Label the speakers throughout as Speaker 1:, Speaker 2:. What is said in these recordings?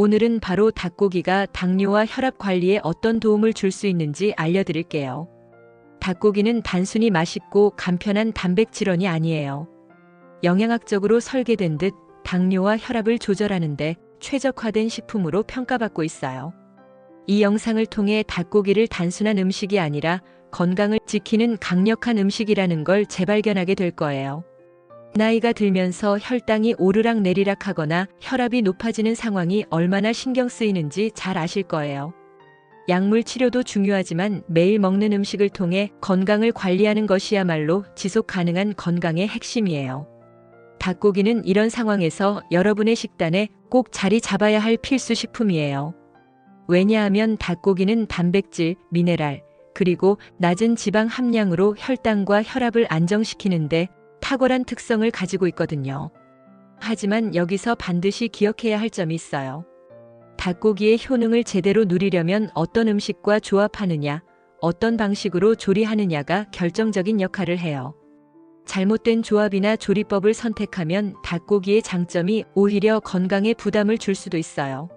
Speaker 1: 오늘은 바로 닭고기가 당뇨와 혈압 관리에 어떤 도움을 줄 수 있는지 알려드릴게요. 닭고기는 단순히 맛있고 간편한 단백질원이 아니에요. 영양학적으로 설계된 듯 당뇨와 혈압을 조절하는데 최적화된 식품으로 평가받고 있어요. 이 영상을 통해 닭고기를 단순한 음식이 아니라 건강을 지키는 강력한 음식이라는 걸 재발견하게 될 거예요. 나이가 들면서 혈당이 오르락내리락 하거나 혈압이 높아지는 상황이 얼마나 신경 쓰이는지 잘 아실 거예요. 약물 치료도 중요하지만 매일 먹는 음식을 통해 건강을 관리하는 것이야말로 지속 가능한 건강의 핵심이에요. 닭고기는 이런 상황에서 여러분의 식단에 꼭 자리 잡아야 할 필수 식품이에요. 왜냐하면 닭고기는 단백질, 미네랄, 그리고 낮은 지방 함량으로 혈당과 혈압을 안정시키는데 탁월한 특성을 가지고 있거든요. 하지만 여기서 반드시 기억해야 할 점이 있어요. 닭고기의 효능을 제대로 누리려면 어떤 음식과 조합하느냐, 어떤 방식으로 조리하느냐가 결정적인 역할을 해요. 잘못된 조합이나 조리법을 선택하면 닭고기의 장점이 오히려 건강에 부담을 줄 수도 있어요.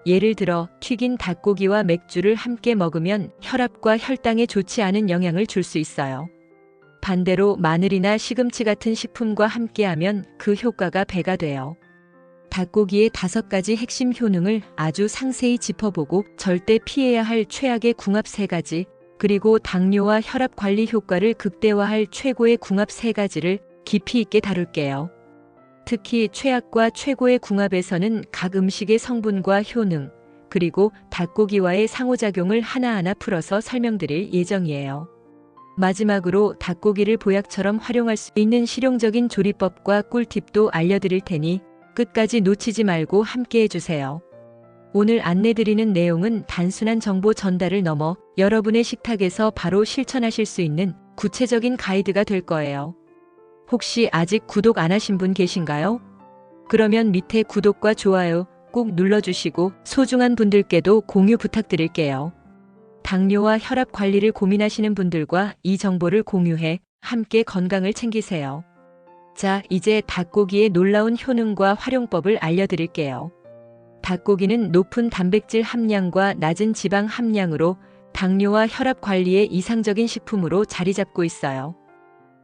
Speaker 1: 예를 들어 튀긴 닭고기와 맥주를 함께 먹으면 혈압과 혈당에 좋지 않은 영향을 줄 수 있어요. 반대로 마늘이나 시금치 같은 식품과 함께하면 그 효과가 배가 돼요. 닭고기의 5가지 핵심 효능을 아주 상세히 짚어보고 절대 피해야 할 최악의 궁합 3가지, 그리고 당뇨와 혈압 관리 효과를 극대화할 최고의 궁합 3가지를 깊이 있게 다룰게요. 특히 최악과 최고의 궁합에서는 각 음식의 성분과 효능, 그리고 닭고기와의 상호작용을 하나하나 풀어서 설명드릴 예정이에요. 마지막으로 닭고기를 보약처럼 활용할 수 있는 실용적인 조리법과 꿀팁도 알려드릴 테니 끝까지 놓치지 말고 함께 해주세요. 오늘 안내드리는 내용은 단순한 정보 전달을 넘어 여러분의 식탁에서 바로 실천하실 수 있는 구체적인 가이드가 될 거예요. 혹시 아직 구독 안 하신 분 계신가요? 그러면 밑에 구독과 좋아요 꼭 눌러주시고 소중한 분들께도 공유 부탁드릴게요. 당뇨와 혈압 관리를 고민하시는 분들과 이 정보를 공유해 함께 건강을 챙기세요. 자, 이제 닭고기의 놀라운 효능과 활용법을 알려드릴게요. 닭고기는 높은 단백질 함량과 낮은 지방 함량으로 당뇨와 혈압 관리에 이상적인 식품으로 자리 잡고 있어요.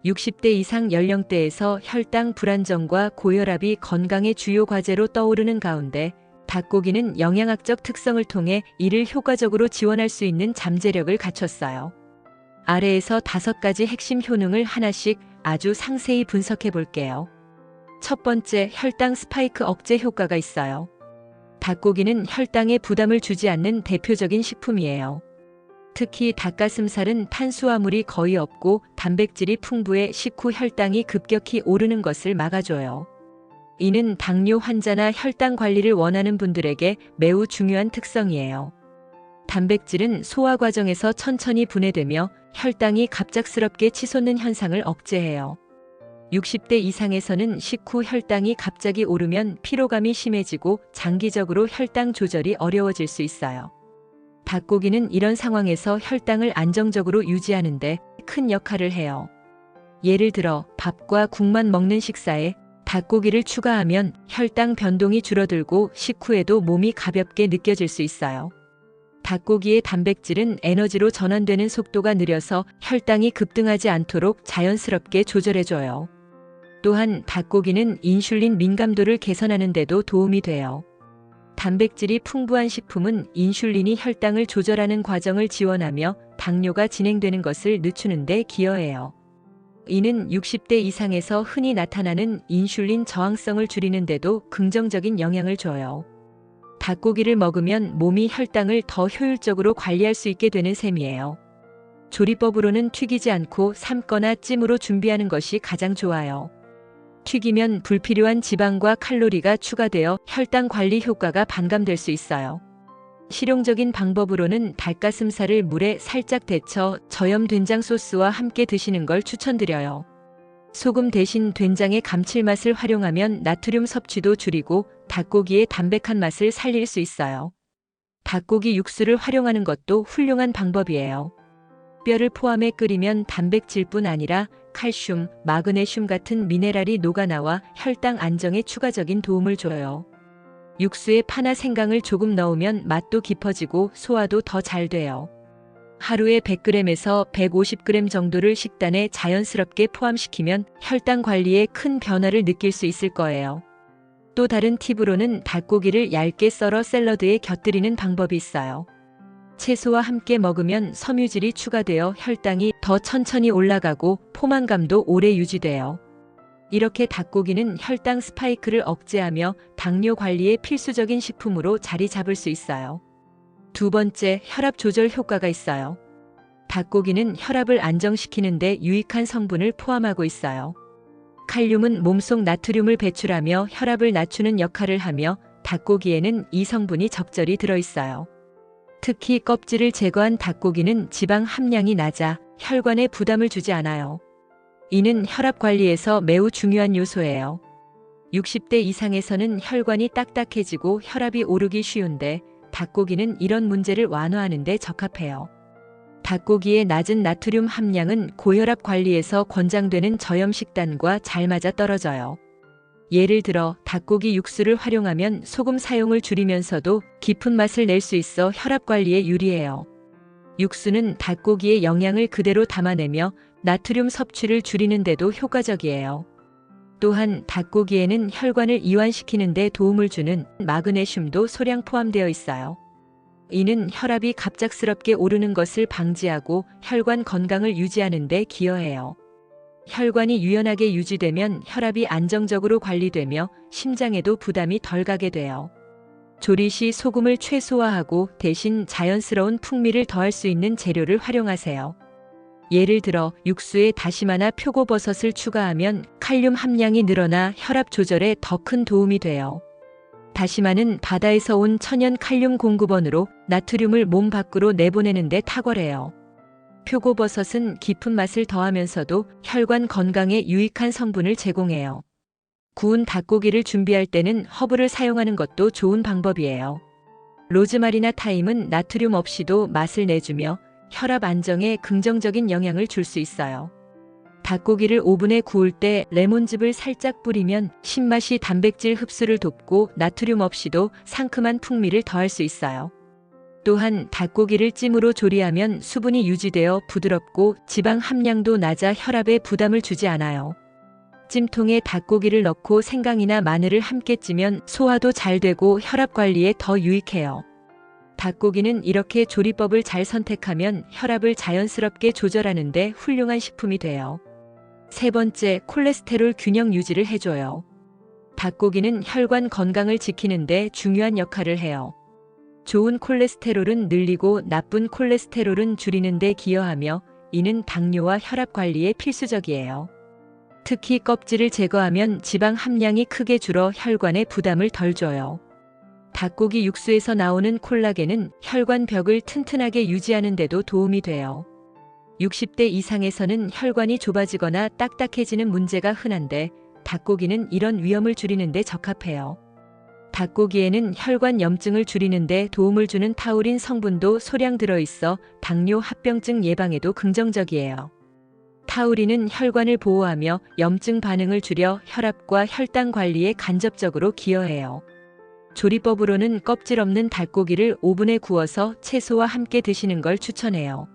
Speaker 1: 60대 이상 연령대에서 혈당 불안정과 고혈압이 건강의 주요 과제로 떠오르는 가운데 닭고기는 영양학적 특성을 통해 이를 효과적으로 지원할 수 있는 잠재력을 갖췄어요. 아래에서 5가지 핵심 효능을 하나씩 아주 상세히 분석해 볼게요. 첫 번째, 혈당 스파이크 억제 효과가 있어요. 닭고기는 혈당에 부담을 주지 않는 대표적인 식품이에요. 특히 닭가슴살은 탄수화물이 거의 없고 단백질이 풍부해 식후 혈당이 급격히 오르는 것을 막아줘요. 이는 당뇨 환자나 혈당 관리를 원하는 분들에게 매우 중요한 특성이에요. 단백질은 소화 과정에서 천천히 분해되며 혈당이 갑작스럽게 치솟는 현상을 억제해요. 60대 이상에서는 식후 혈당이 갑자기 오르면 피로감이 심해지고 장기적으로 혈당 조절이 어려워질 수 있어요. 닭고기는 이런 상황에서 혈당을 안정적으로 유지하는데 큰 역할을 해요. 예를 들어 밥과 국만 먹는 식사에 닭고기를 추가하면 혈당 변동이 줄어들고 식후에도 몸이 가볍게 느껴질 수 있어요. 닭고기의 단백질은 에너지로 전환되는 속도가 느려서 혈당이 급등하지 않도록 자연스럽게 조절해줘요. 또한 닭고기는 인슐린 민감도를 개선하는 데도 도움이 돼요. 단백질이 풍부한 식품은 인슐린이 혈당을 조절하는 과정을 지원하며 당뇨가 진행되는 것을 늦추는 데 기여해요. 이는 60대 이상에서 흔히 나타나는 인슐린 저항성을 줄이는 데도 긍정적인 영향을 줘요. 닭고기를 먹으면 몸이 혈당을 더 효율적으로 관리할 수 있게 되는 셈이에요. 조리법으로는 튀기지 않고 삶거나 찜으로 준비하는 것이 가장 좋아요. 튀기면 불필요한 지방과 칼로리가 추가되어 혈당 관리 효과가 반감될 수 있어요. 실용적인 방법으로는 닭가슴살을 물에 살짝 데쳐 저염 된장 소스와 함께 드시는 걸 추천드려요. 소금 대신 된장의 감칠맛을 활용하면 나트륨 섭취도 줄이고 닭고기의 담백한 맛을 살릴 수 있어요. 닭고기 육수를 활용하는 것도 훌륭한 방법이에요. 뼈를 포함해 끓이면 단백질뿐 아니라 칼슘, 마그네슘 같은 미네랄이 녹아나와 혈당 안정에 추가적인 도움을 줘요. 육수에 파나 생강을 조금 넣으면 맛도 깊어지고 소화도 더 잘 돼요. 하루에 100g에서 150g 정도를 식단에 자연스럽게 포함시키면 혈당 관리에 큰 변화를 느낄 수 있을 거예요. 또 다른 팁으로는 닭고기를 얇게 썰어 샐러드에 곁들이는 방법이 있어요. 채소와 함께 먹으면 섬유질이 추가되어 혈당이 더 천천히 올라가고 포만감도 오래 유지돼요. 이렇게 닭고기는 혈당 스파이크를 억제하며 당뇨 관리에 필수적인 식품으로 자리 잡을 수 있어요. 두 번째, 혈압 조절 효과가 있어요. 닭고기는 혈압을 안정시키는 데 유익한 성분을 포함하고 있어요. 칼륨은 몸속 나트륨을 배출하며 혈압을 낮추는 역할을 하며 닭고기에는 이 성분이 적절히 들어있어요. 특히 껍질을 제거한 닭고기는 지방 함량이 낮아 혈관에 부담을 주지 않아요. 이는 혈압 관리에서 매우 중요한 요소예요. 60대 이상에서는 혈관이 딱딱해지고 혈압이 오르기 쉬운데 닭고기는 이런 문제를 완화하는 데 적합해요. 닭고기의 낮은 나트륨 함량은 고혈압 관리에서 권장되는 저염 식단과 잘 맞아떨어져요. 예를 들어 닭고기 육수를 활용하면 소금 사용을 줄이면서도 깊은 맛을 낼 수 있어 혈압 관리에 유리해요. 육수는 닭고기의 영양을 그대로 담아내며 나트륨 섭취를 줄이는 데도 효과적이에요. 또한 닭고기에는 혈관을 이완시키는 데 도움을 주는 마그네슘도 소량 포함되어 있어요. 이는 혈압이 갑작스럽게 오르는 것을 방지하고 혈관 건강을 유지하는 데 기여해요. 혈관이 유연하게 유지되면 혈압이 안정적으로 관리되며 심장에도 부담이 덜 가게 돼요. 조리 시 소금을 최소화하고 대신 자연스러운 풍미를 더할 수 있는 재료를 활용하세요. 예를 들어 육수에 다시마나 표고버섯을 추가하면 칼륨 함량이 늘어나 혈압 조절에 더 큰 도움이 돼요. 다시마는 바다에서 온 천연 칼륨 공급원으로 나트륨을 몸 밖으로 내보내는 데 탁월해요. 표고버섯은 깊은 맛을 더하면서도 혈관 건강에 유익한 성분을 제공해요. 구운 닭고기를 준비할 때는 허브를 사용하는 것도 좋은 방법이에요. 로즈마리나 타임은 나트륨 없이도 맛을 내주며 혈압 안정에 긍정적인 영향을 줄 수 있어요. 닭고기를 오븐에 구울 때 레몬즙을 살짝 뿌리면 신맛이 단백질 흡수를 돕고 나트륨 없이도 상큼한 풍미를 더할 수 있어요. 또한 닭고기를 찜으로 조리하면 수분이 유지되어 부드럽고 지방 함량도 낮아 혈압에 부담을 주지 않아요. 찜통에 닭고기를 넣고 생강이나 마늘을 함께 찌면 소화도 잘 되고 혈압 관리에 더 유익해요. 닭고기는 이렇게 조리법을 잘 선택하면 혈압을 자연스럽게 조절하는 데 훌륭한 식품이 돼요. 세 번째, 콜레스테롤 균형 유지를 해줘요. 닭고기는 혈관 건강을 지키는 데 중요한 역할을 해요. 좋은 콜레스테롤은 늘리고 나쁜 콜레스테롤은 줄이는 데 기여하며 이는 당뇨와 혈압 관리에 필수적이에요. 특히 껍질을 제거하면 지방 함량이 크게 줄어 혈관에 부담을 덜 줘요. 닭고기 육수에서 나오는 콜라겐은 혈관 벽을 튼튼하게 유지하는 데도 도움이 돼요. 60대 이상에서는 혈관이 좁아지거나 딱딱해지는 문제가 흔한데 닭고기는 이런 위험을 줄이는 데 적합해요. 닭고기에는 혈관 염증을 줄이는 데 도움을 주는 타우린 성분도 소량 들어있어 당뇨 합병증 예방에도 긍정적이에요. 타우린은 혈관을 보호하며 염증 반응을 줄여 혈압과 혈당 관리에 간접적으로 기여해요. 조리법으로는 껍질 없는 닭고기를 오븐에 구워서 채소와 함께 드시는 걸 추천해요.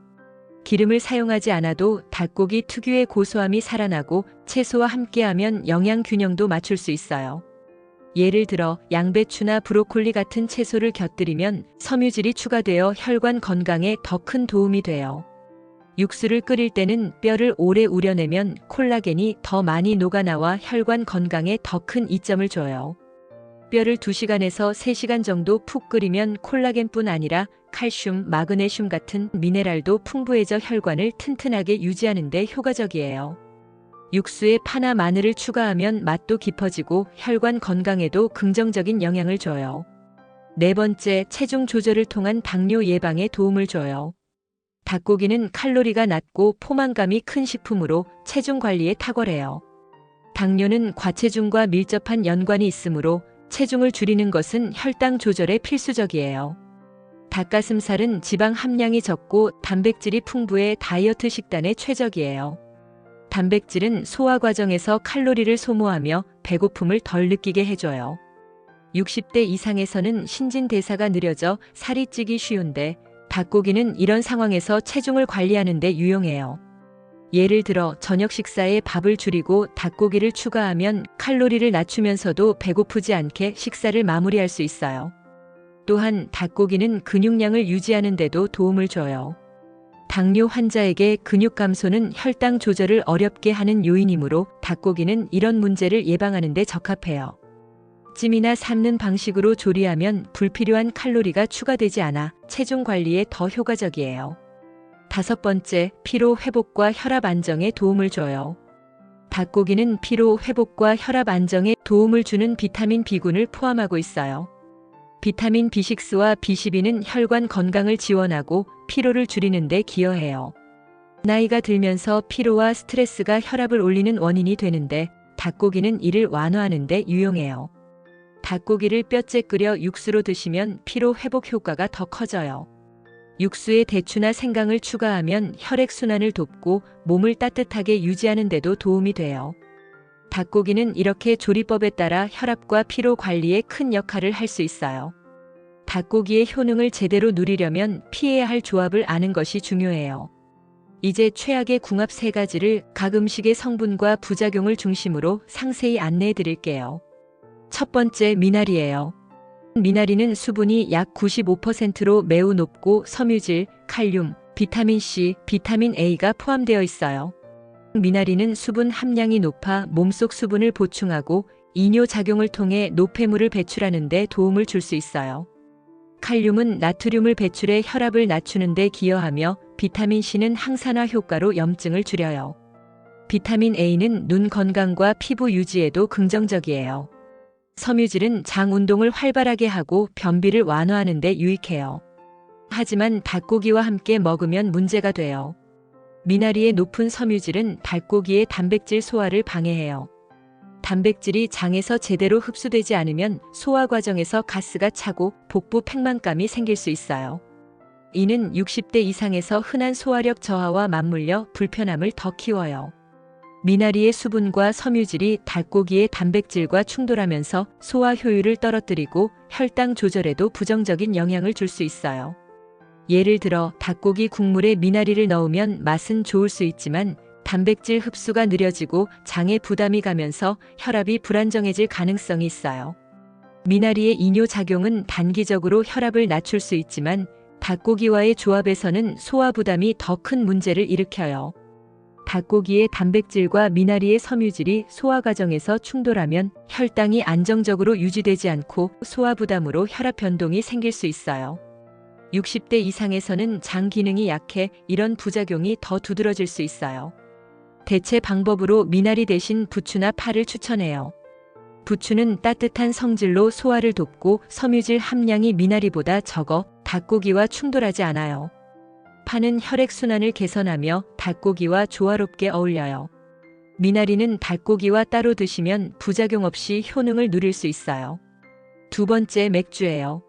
Speaker 1: 기름을 사용하지 않아도 닭고기 특유의 고소함이 살아나고 채소와 함께하면 영양 균형도 맞출 수 있어요. 예를 들어 양배추나 브로콜리 같은 채소를 곁들이면 섬유질이 추가되어 혈관 건강에 더 큰 도움이 돼요. 육수를 끓일 때는 뼈를 오래 우려내면 콜라겐이 더 많이 녹아나와 혈관 건강에 더 큰 이점을 줘요. 뼈를 2시간에서 3시간 정도 푹 끓이면 콜라겐뿐 아니라 칼슘, 마그네슘 같은 미네랄도 풍부해져 혈관을 튼튼하게 유지하는 데 효과적이에요. 육수에 파나 마늘을 추가하면 맛도 깊어지고 혈관 건강에도 긍정적인 영향을 줘요. 네 번째, 체중 조절을 통한 당뇨 예방에 도움을 줘요. 닭고기는 칼로리가 낮고 포만감이 큰 식품으로 체중 관리에 탁월해요. 당뇨는 과체중과 밀접한 연관이 있으므로 체중을 줄이는 것은 혈당 조절에 필수적이에요. 닭가슴살은 지방 함량이 적고 단백질이 풍부해 다이어트 식단에 최적이에요. 단백질은 소화 과정에서 칼로리를 소모하며 배고픔을 덜 느끼게 해줘요. 60대 이상에서는 신진대사가 느려져 살이 찌기 쉬운데 닭고기는 이런 상황에서 체중을 관리하는 데 유용해요. 예를 들어 저녁 식사에 밥을 줄이고 닭고기를 추가하면 칼로리를 낮추면서도 배고프지 않게 식사를 마무리할 수 있어요. 또한 닭고기는 근육량을 유지하는 데도 도움을 줘요. 당뇨 환자에게 근육 감소는 혈당 조절을 어렵게 하는 요인이므로 닭고기는 이런 문제를 예방하는 데 적합해요. 찜이나 삶는 방식으로 조리하면 불필요한 칼로리가 추가되지 않아 체중 관리에 더 효과적이에요. 5번째, 피로 회복과 혈압 안정에 도움을 줘요. 닭고기는 피로 회복과 혈압 안정에 도움을 주는 비타민 B군을 포함하고 있어요. 비타민 B6와 B12는 혈관 건강을 지원하고 피로를 줄이는 데 기여해요. 나이가 들면서 피로와 스트레스가 혈압을 올리는 원인이 되는데 닭고기는 이를 완화하는 데 유용해요. 닭고기를 뼈째 끓여 육수로 드시면 피로 회복 효과가 더 커져요. 육수에 대추나 생강을 추가하면 혈액순환을 돕고 몸을 따뜻하게 유지하는 데도 도움이 돼요. 닭고기는 이렇게 조리법에 따라 혈압과 피로 관리에 큰 역할을 할 수 있어요. 닭고기의 효능을 제대로 누리려면 피해야 할 조합을 아는 것이 중요해요. 이제 최악의 궁합 3가지를 각 음식의 성분과 부작용을 중심으로 상세히 안내해 드릴게요. 첫 번째, 미나리예요. 미나리는 수분이 약 95%로 매우 높고 섬유질, 칼륨, 비타민C, 비타민 A가 포함되어 있어요. 미나리는 수분 함량이 높아 몸속 수분을 보충하고 이뇨작용을 통해 노폐물을 배출하는 데 도움을 줄 수 있어요. 칼륨은 나트륨을 배출해 혈압을 낮추는 데 기여하며 비타민C는 항산화 효과로 염증을 줄여요. 비타민 A는 눈 건강과 피부 유지에도 긍정적이에요. 섬유질은 장 운동을 활발하게 하고 변비를 완화하는 데 유익해요. 하지만 닭고기와 함께 먹으면 문제가 돼요. 미나리의 높은 섬유질은 닭고기의 단백질 소화를 방해해요. 단백질이 장에서 제대로 흡수되지 않으면 소화 과정에서 가스가 차고 복부 팽만감이 생길 수 있어요. 이는 60대 이상에서 흔한 소화력 저하와 맞물려 불편함을 더 키워요. 미나리의 수분과 섬유질이 닭고기의 단백질과 충돌하면서 소화 효율을 떨어뜨리고 혈당 조절에도 부정적인 영향을 줄 수 있어요. 예를 들어 닭고기 국물에 미나리를 넣으면 맛은 좋을 수 있지만 단백질 흡수가 느려지고 장에 부담이 가면서 혈압이 불안정해질 가능성이 있어요. 미나리의 이뇨작용은 단기적으로 혈압을 낮출 수 있지만 닭고기와의 조합에서는 소화 부담이 더 큰 문제를 일으켜요. 닭고기의 단백질과 미나리의 섬유질이 소화 과정에서 충돌하면 혈당이 안정적으로 유지되지 않고 소화 부담으로 혈압 변동이 생길 수 있어요. 60대 이상에서는 장 기능이 약해 이런 부작용이 더 두드러질 수 있어요. 대체 방법으로 미나리 대신 부추나 파를 추천해요. 부추는 따뜻한 성질로 소화를 돕고 섬유질 함량이 미나리보다 적어 닭고기와 충돌하지 않아요. 파는 혈액순환을 개선하며 닭고기와 조화롭게 어울려요. 미나리는 닭고기와 따로 드시면 부작용 없이 효능을 누릴 수 있어요. 2번째, 맥주예요.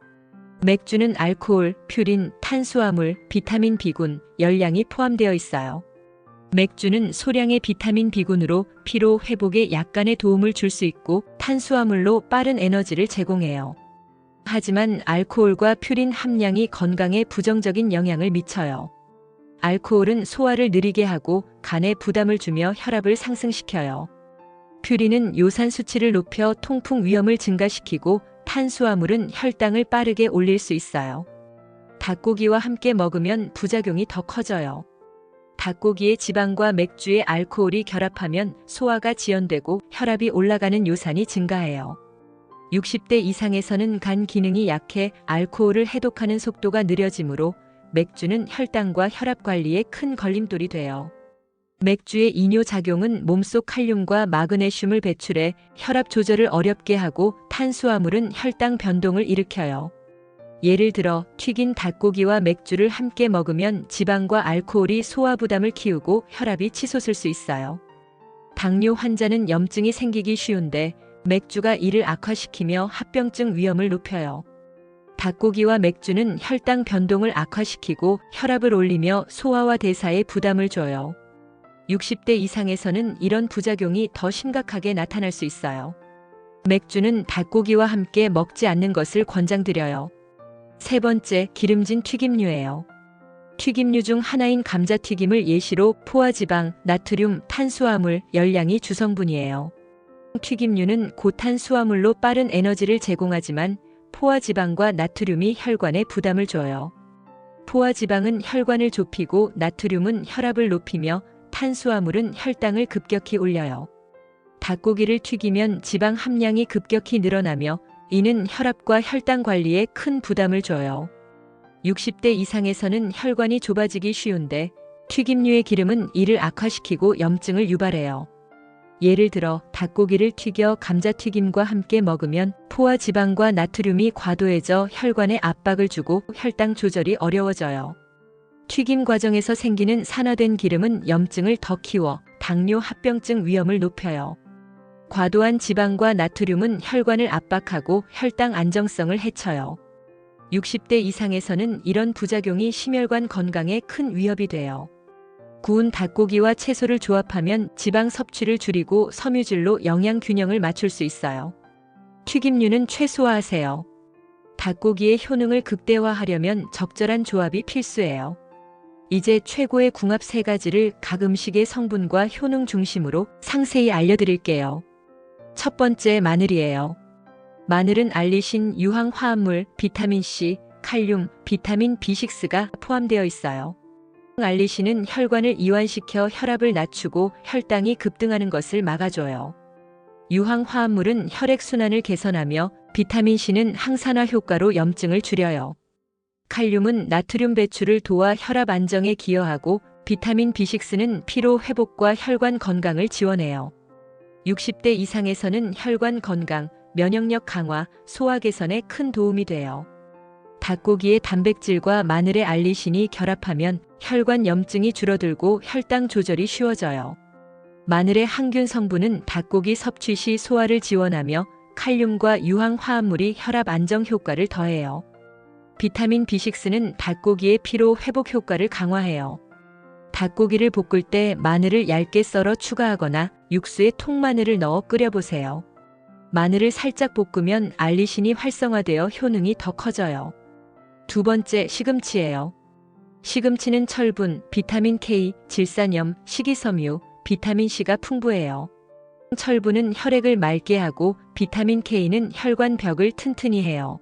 Speaker 1: 맥주는 알코올, 퓨린, 탄수화물, 비타민 B군, 열량이 포함되어 있어요. 맥주는 소량의 비타민 B군으로 피로 회복에 약간의 도움을 줄 수 있고 탄수화물로 빠른 에너지를 제공해요. 하지만 알코올과 퓨린 함량이 건강에 부정적인 영향을 미쳐요. 알코올은 소화를 느리게 하고 간에 부담을 주며 혈압을 상승시켜요. 퓨린은 요산 수치를 높여 통풍 위험을 증가시키고 탄수화물은 혈당을 빠르게 올릴 수 있어요. 닭고기와 함께 먹으면 부작용이 더 커져요. 닭고기의 지방과 맥주의 알코올이 결합하면 소화가 지연되고 혈압이 올라가는 요산이 증가해요. 60대 이상에서는 간 기능이 약해 알코올을 해독하는 속도가 느려지므로 맥주는 혈당과 혈압 관리에 큰 걸림돌이 돼요. 맥주의 이뇨작용은 몸속 칼륨과 마그네슘을 배출해 혈압 조절을 어렵게 하고 탄수화물은 혈당 변동을 일으켜요. 예를 들어 튀긴 닭고기와 맥주를 함께 먹으면 지방과 알코올이 소화 부담을 키우고 혈압이 치솟을 수 있어요. 당뇨 환자는 염증이 생기기 쉬운데 맥주가 이를 악화시키며 합병증 위험을 높여요. 닭고기와 맥주는 혈당 변동을 악화시키고 혈압을 올리며 소화와 대사에 부담을 줘요. 60대 이상에서는 이런 부작용이 더 심각하게 나타날 수 있어요. 맥주는 닭고기와 함께 먹지 않는 것을 권장드려요. 세 번째, 기름진 튀김류예요. 튀김류 중 하나인 감자튀김을 예시로 포화지방, 나트륨, 탄수화물, 열량이 주성분이에요. 튀김류는 고탄수화물로 빠른 에너지를 제공하지만 포화지방과 나트륨이 혈관에 부담을 줘요. 포화지방은 혈관을 좁히고 나트륨은 혈압을 높이며 탄수화물은 혈당을 급격히 올려요. 닭고기를 튀기면 지방 함량이 급격히 늘어나며 이는 혈압과 혈당 관리에 큰 부담을 줘요. 60대 이상에서는 혈관이 좁아지기 쉬운데 튀김류의 기름은 이를 악화시키고 염증을 유발해요. 예를 들어 닭고기를 튀겨 감자튀김과 함께 먹으면 포화지방과 나트륨이 과도해져 혈관에 압박을 주고 혈당 조절이 어려워져요. 튀김 과정에서 생기는 산화된 기름은 염증을 더 키워 당뇨 합병증 위험을 높여요. 과도한 지방과 나트륨은 혈관을 압박하고 혈당 안정성을 해쳐요. 60대 이상에서는 이런 부작용이 심혈관 건강에 큰 위협이 돼요. 구운 닭고기와 채소를 조합하면 지방 섭취를 줄이고 섬유질로 영양 균형을 맞출 수 있어요. 튀김류는 최소화하세요. 닭고기의 효능을 극대화하려면 적절한 조합이 필수예요. 이제 최고의 궁합 3가지를 각 음식의 성분과 효능 중심으로 상세히 알려드릴게요. 첫 번째, 마늘이에요. 마늘은 알리신, 유황화합물, 비타민C, 칼륨, 비타민 B6가 포함되어 있어요. 알리신은 혈관을 이완시켜 혈압을 낮추고 혈당이 급등하는 것을 막아줘요. 유황화합물은 혈액순환을 개선하며 비타민C는 항산화 효과로 염증을 줄여요. 칼륨은 나트륨 배출을 도와 혈압 안정에 기여하고 비타민 B6는 피로 회복과 혈관 건강을 지원해요. 60대 이상에서는 혈관 건강, 면역력 강화, 소화 개선에 큰 도움이 돼요. 닭고기의 단백질과 마늘의 알리신이 결합하면 혈관 염증이 줄어들고 혈당 조절이 쉬워져요. 마늘의 항균 성분은 닭고기 섭취 시 소화를 지원하며 칼륨과 유황화합물이 혈압 안정 효과를 더해요. 비타민 B6는 닭고기의 피로 회복 효과를 강화해요. 닭고기를 볶을 때 마늘을 얇게 썰어 추가하거나 육수에 통마늘을 넣어 끓여보세요. 마늘을 살짝 볶으면 알리신이 활성화되어 효능이 더 커져요. 두 번째, 시금치예요. 시금치는 철분, 비타민 K, 질산염, 식이섬유, 비타민 C가 풍부해요. 철분은 혈액을 맑게 하고 비타민 K는 혈관 벽을 튼튼히 해요.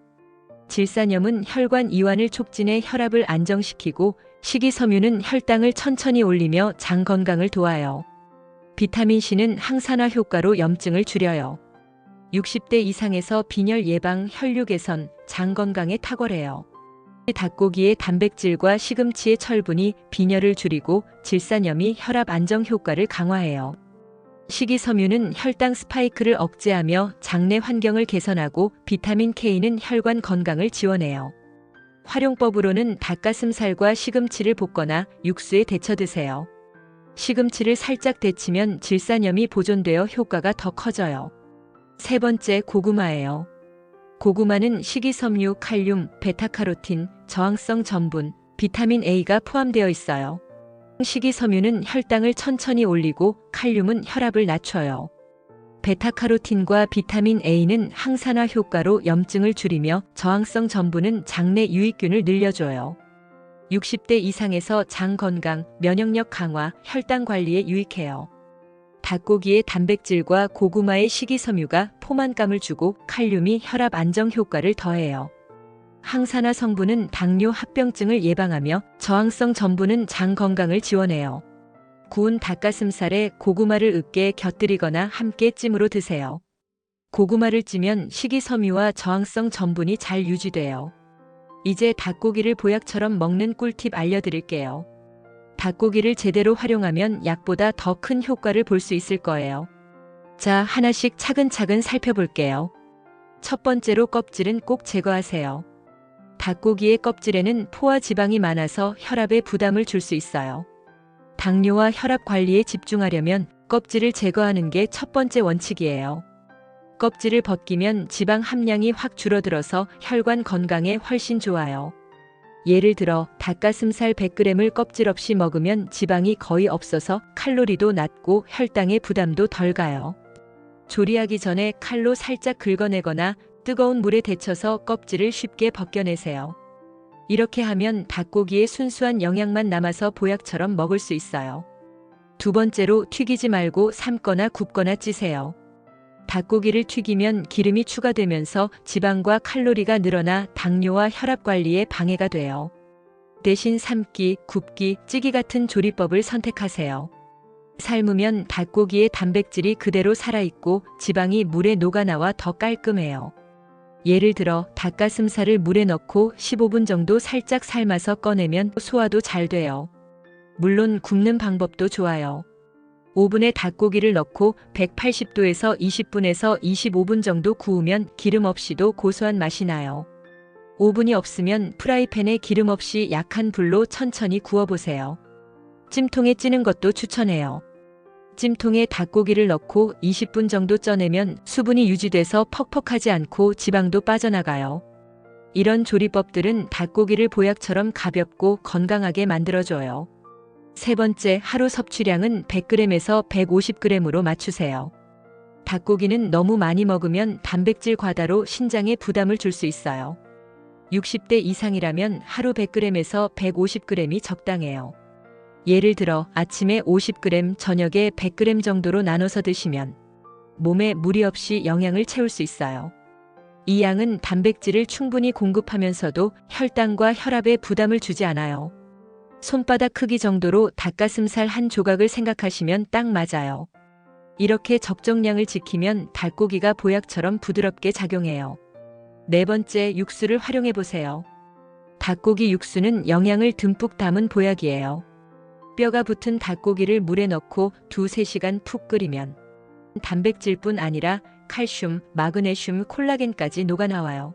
Speaker 1: 질산염은 혈관 이완을 촉진해 혈압을 안정시키고 식이섬유는 혈당을 천천히 올리며 장 건강을 도와요. 비타민 C는 항산화 효과로 염증을 줄여요. 60대 이상에서 빈혈 예방, 혈류 개선, 장 건강에 탁월해요. 닭고기의 단백질과 시금치의 철분이 빈혈을 줄이고 질산염이 혈압 안정 효과를 강화해요. 식이섬유는 혈당 스파이크를 억제하며 장내 환경을 개선하고 비타민 K는 혈관 건강을 지원해요. 활용법으로는 닭가슴살과 시금치를 볶거나 육수에 데쳐 드세요. 시금치를 살짝 데치면 질산염이 보존되어 효과가 더 커져요. 세 번째, 고구마예요. 고구마는 식이섬유, 칼륨, 베타카로틴, 저항성 전분, 비타민 A가 포함되어 있어요. 식이섬유는 혈당을 천천히 올리고 칼륨은 혈압을 낮춰요. 베타카로틴과 비타민 A는 항산화 효과로 염증을 줄이며 저항성 전분은 장내 유익균을 늘려줘요. 60대 이상에서 장 건강, 면역력 강화, 혈당 관리에 유익해요. 닭고기의 단백질과 고구마의 식이섬유가 포만감을 주고 칼륨이 혈압 안정 효과를 더해요. 항산화 성분은 당뇨 합병증을 예방하며 저항성 전분은 장 건강을 지원해요. 구운 닭가슴살에 고구마를 으깨 곁들이거나 함께 찜으로 드세요. 고구마를 찌면 식이섬유와 저항성 전분이 잘 유지돼요. 이제 닭고기를 보약처럼 먹는 꿀팁 알려드릴게요. 닭고기를 제대로 활용하면 약보다 더 큰 효과를 볼 수 있을 거예요. 자, 하나씩 차근차근 살펴볼게요. 첫 번째로 껍질은 꼭 제거하세요. 닭고기의 껍질에는 포화 지방이 많아서 혈압에 부담을 줄 수 있어요. 당뇨와 혈압 관리에 집중하려면 껍질을 제거하는 게 첫 번째 원칙이에요. 껍질을 벗기면 지방 함량이 확 줄어들어서 혈관 건강에 훨씬 좋아요. 예를 들어 닭가슴살 100g을 껍질 없이 먹으면 지방이 거의 없어서 칼로리도 낮고 혈당의 부담도 덜 가요. 조리하기 전에 칼로 살짝 긁어내거나 뜨거운 물에 데쳐서 껍질을 쉽게 벗겨내세요. 이렇게 하면 닭고기의 순수한 영양만 남아서 보약처럼 먹을 수 있어요. 두 번째로 튀기지 말고 삶거나 굽거나 찌세요. 닭고기를 튀기면 기름이 추가되면서 지방과 칼로리가 늘어나 당뇨와 혈압 관리에 방해가 돼요. 대신 삶기, 굽기, 찌기 같은 조리법을 선택하세요. 삶으면 닭고기의 단백질이 그대로 살아있고 지방이 물에 녹아나와 더 깔끔해요. 예를 들어 닭가슴살을 물에 넣고 15분 정도 살짝 삶아서 꺼내면 소화도 잘 돼요. 물론 굽는 방법도 좋아요. 오븐에 닭고기를 넣고 180도에서 20분에서 25분 정도 구우면 기름 없이도 고소한 맛이 나요. 오븐이 없으면 프라이팬에 기름 없이 약한 불로 천천히 구워보세요. 찜통에 찌는 것도 추천해요. 찜통에 닭고기를 넣고 20분 정도 쪄내면 수분이 유지돼서 퍽퍽하지 않고 지방도 빠져나가요. 이런 조리법들은 닭고기를 보약처럼 가볍고 건강하게 만들어줘요. 세 번째, 하루 섭취량은 100g에서 150g으로 맞추세요. 닭고기는 너무 많이 먹으면 단백질 과다로 신장에 부담을 줄 수 있어요. 60대 이상이라면 하루 100g에서 150g이 적당해요. 예를 들어 아침에 50g, 저녁에 100g 정도로 나눠서 드시면 몸에 무리 없이 영양을 채울 수 있어요. 이 양은 단백질을 충분히 공급하면서도 혈당과 혈압에 부담을 주지 않아요. 손바닥 크기 정도로 닭가슴살 한 조각을 생각하시면 딱 맞아요. 이렇게 적정량을 지키면 닭고기가 보약처럼 부드럽게 작용해요. 네 번째, 육수를 활용해 보세요. 닭고기 육수는 영양을 듬뿍 담은 보약이에요. 뼈가 붙은 닭고기를 물에 넣고 2~3시간 푹 끓이면 단백질뿐 아니라 칼슘, 마그네슘, 콜라겐까지 녹아나와요.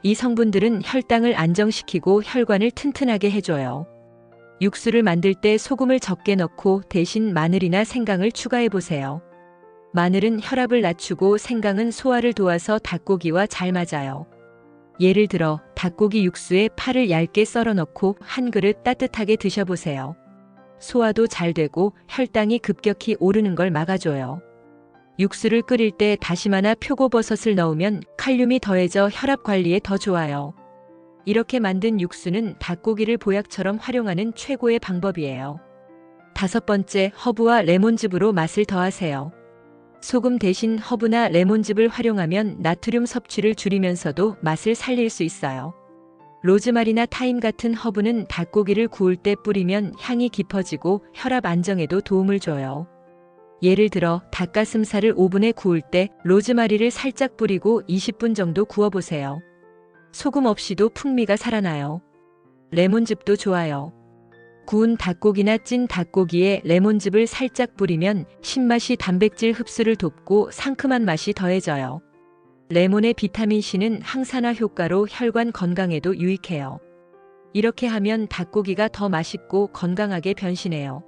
Speaker 1: 이 성분들은 혈당을 안정시키고 혈관을 튼튼하게 해줘요. 육수를 만들 때 소금을 적게 넣고 대신 마늘이나 생강을 추가해 보세요. 마늘은 혈압을 낮추고 생강은 소화를 도와서 닭고기와 잘 맞아요. 예를 들어 닭고기 육수에 파를 얇게 썰어 넣고 한 그릇 따뜻하게 드셔보세요. 소화도 잘 되고 혈당이 급격히 오르는 걸 막아줘요. 육수를 끓일 때 다시마나 표고버섯을 넣으면 칼륨이 더해져 혈압 관리에 더 좋아요. 이렇게 만든 육수는 닭고기를 보약처럼 활용하는 최고의 방법이에요. 다섯 번째, 허브와 레몬즙으로 맛을 더하세요. 소금 대신 허브나 레몬즙을 활용하면 나트륨 섭취를 줄이면서도 맛을 살릴 수 있어요. 로즈마리나 타임 같은 허브는 닭고기를 구울 때 뿌리면 향이 깊어지고 혈압 안정에도 도움을 줘요. 예를 들어 닭가슴살을 오븐에 구울 때 로즈마리를 살짝 뿌리고 20분 정도 구워보세요. 소금 없이도 풍미가 살아나요. 레몬즙도 좋아요. 구운 닭고기나 찐 닭고기에 레몬즙을 살짝 뿌리면 신맛이 단백질 흡수를 돕고 상큼한 맛이 더해져요. 레몬의 비타민C는 항산화 효과로 혈관 건강에도 유익해요. 이렇게 하면 닭고기가 더 맛있고 건강하게 변신해요.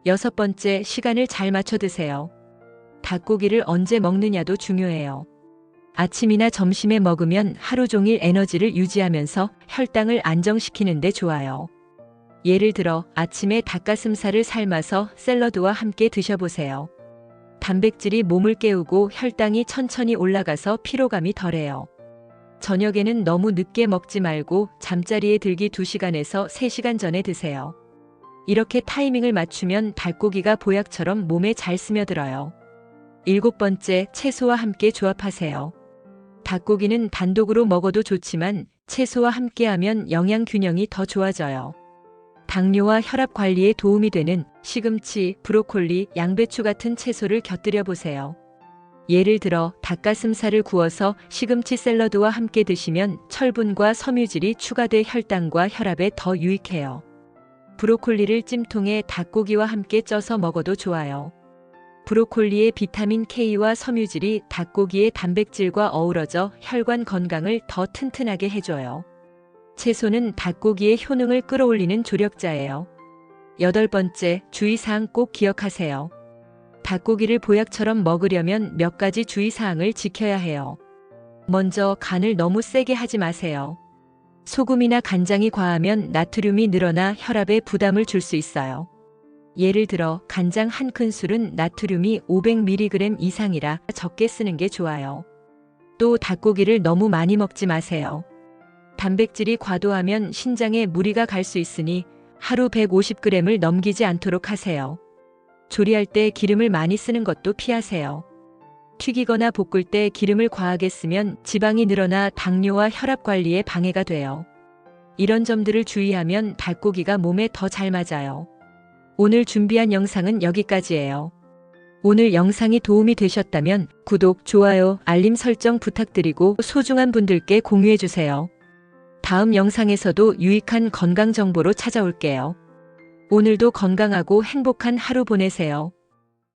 Speaker 1: 여섯 번째, 시간을 잘 맞춰 드세요. 닭고기를 언제 먹느냐도 중요해요. 아침이나 점심에 먹으면 하루 종일 에너지를 유지하면서 혈당을 안정시키는 데 좋아요. 예를 들어 아침에 닭가슴살을 삶아서 샐러드와 함께 드셔보세요. 단백질이 몸을 깨우고 혈당이 천천히 올라가서 피로감이 덜해요. 저녁에는 너무 늦게 먹지 말고 잠자리에 들기 2시간에서 3시간 전에 드세요. 이렇게 타이밍을 맞추면 닭고기가 보약처럼 몸에 잘 스며들어요. 일곱 번째, 채소와 함께 조합하세요. 닭고기는 단독으로 먹어도 좋지만 채소와 함께하면 영양 균형이 더 좋아져요. 당뇨와 혈압 관리에 도움이 되는 시금치, 브로콜리, 양배추 같은 채소를 곁들여 보세요. 예를 들어 닭가슴살을 구워서 시금치 샐러드와 함께 드시면 철분과 섬유질이 추가돼 혈당과 혈압에 더 유익해요. 브로콜리를 찜통에 닭고기와 함께 쪄서 먹어도 좋아요. 브로콜리의 비타민 K와 섬유질이 닭고기의 단백질과 어우러져 혈관 건강을 더 튼튼하게 해줘요. 채소는 닭고기의 효능을 끌어올리는 조력자예요. 여덟 번째, 주의사항 꼭 기억하세요. 닭고기를 보약처럼 먹으려면 몇 가지 주의사항을 지켜야 해요. 먼저 간을 너무 세게 하지 마세요. 소금이나 간장이 과하면 나트륨이 늘어나 혈압에 부담을 줄 수 있어요. 예를 들어 간장 한 큰술은 나트륨이 500mg 이상이라 적게 쓰는 게 좋아요. 또 닭고기를 너무 많이 먹지 마세요. 단백질이 과도하면 신장에 무리가 갈 수 있으니 하루 150g을 넘기지 않도록 하세요. 조리할 때 기름을 많이 쓰는 것도 피하세요. 튀기거나 볶을 때 기름을 과하게 쓰면 지방이 늘어나 당뇨와 혈압 관리에 방해가 돼요. 이런 점들을 주의하면 닭고기가 몸에 더 잘 맞아요. 오늘 준비한 영상은 여기까지예요. 오늘 영상이 도움이 되셨다면 구독, 좋아요, 알림 설정 부탁드리고 소중한 분들께 공유해주세요. 다음 영상에서도 유익한 건강 정보로 찾아올게요. 오늘도 건강하고 행복한 하루 보내세요.